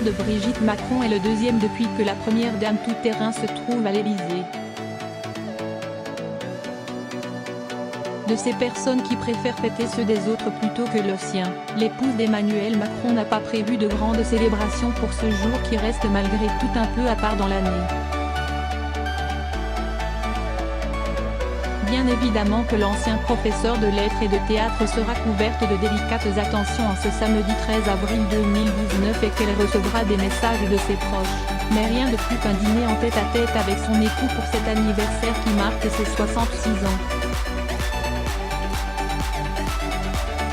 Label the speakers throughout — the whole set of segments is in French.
Speaker 1: frère de Brigitte Macron et le deuxième depuis que la première dame tout-terrain se trouve à l'Élysée. De ces personnes qui préfèrent fêter ceux des autres plutôt que le sien, l'épouse d'Emmanuel Macron n'a pas prévu de grandes célébrations pour ce jour qui reste malgré tout un peu à part dans l'année. Bien évidemment que l'ancien professeur de lettres et de théâtre sera couverte de délicates attentions en ce samedi 13 avril 2019 et qu'elle recevra des messages de ses proches, mais rien de plus qu'un dîner en tête-à-tête avec son époux pour cet anniversaire qui marque ses 66 ans.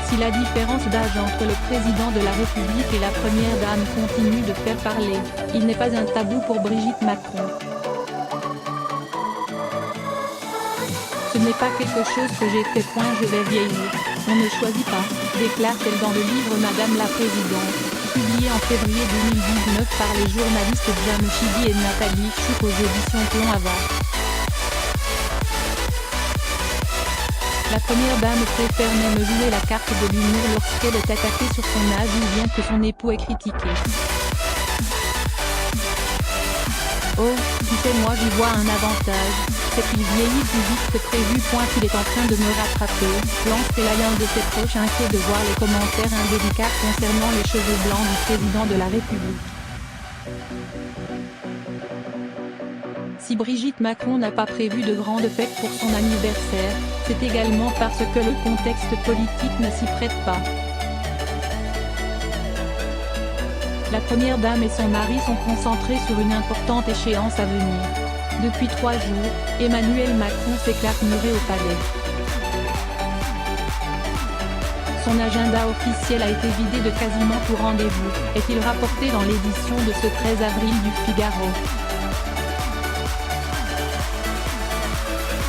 Speaker 1: Si la différence d'âge entre le président de la République et la première dame continue de faire parler, il n'est pas un tabou pour Brigitte Macron. Ce n'est pas quelque chose que j'ai fait. Je vais vieillir. On ne choisit pas, déclare-t-elle dans le livre Madame la Présidente, publié en février 2019 par les journalistes Jamshidi et Nathalie Chouk aux éditions Plomb Havas. La première dame préfère même jouer la carte de l'humour lorsqu'elle est attaquée sur son âge ou bien que son époux est critiqué. Oh, tu sais, moi j'y vois un avantage, c'est qu'il vieillit plus vite que prévu. Il est en train de me rattraper, lance-t-elle à l'un de ses proches inquiet de voir les commentaires indélicats concernant les cheveux blancs du président de la République. Si Brigitte Macron n'a pas prévu de grandes fêtes pour son anniversaire, c'est également parce que le contexte politique ne s'y prête pas. La première dame et son mari sont concentrés sur une importante échéance à venir. Depuis 3 jours, Emmanuel Macron s'éclate muré au palais. Son agenda officiel a été vidé de quasiment tout rendez-vous, est-il rapporté dans l'édition de ce 13 avril du Figaro.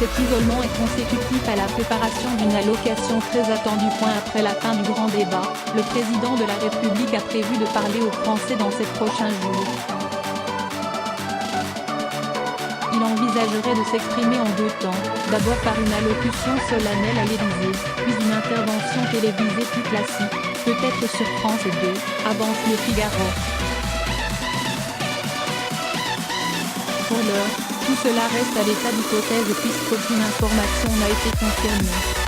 Speaker 1: Cet isolement est consécutif à la préparation d'une allocation très attendue. Après la fin du grand débat, le président de la République a prévu de parler aux Français dans ces prochains jours. Il envisagerait de s'exprimer en 2 temps, d'abord par une allocution solennelle à l'Élysée, puis une intervention télévisée plus classique, peut-être sur France 2, avance le Figaro. Pour l'heure, tout cela reste à l'état d'hypothèse puisqu'aucune information n'a été confirmée.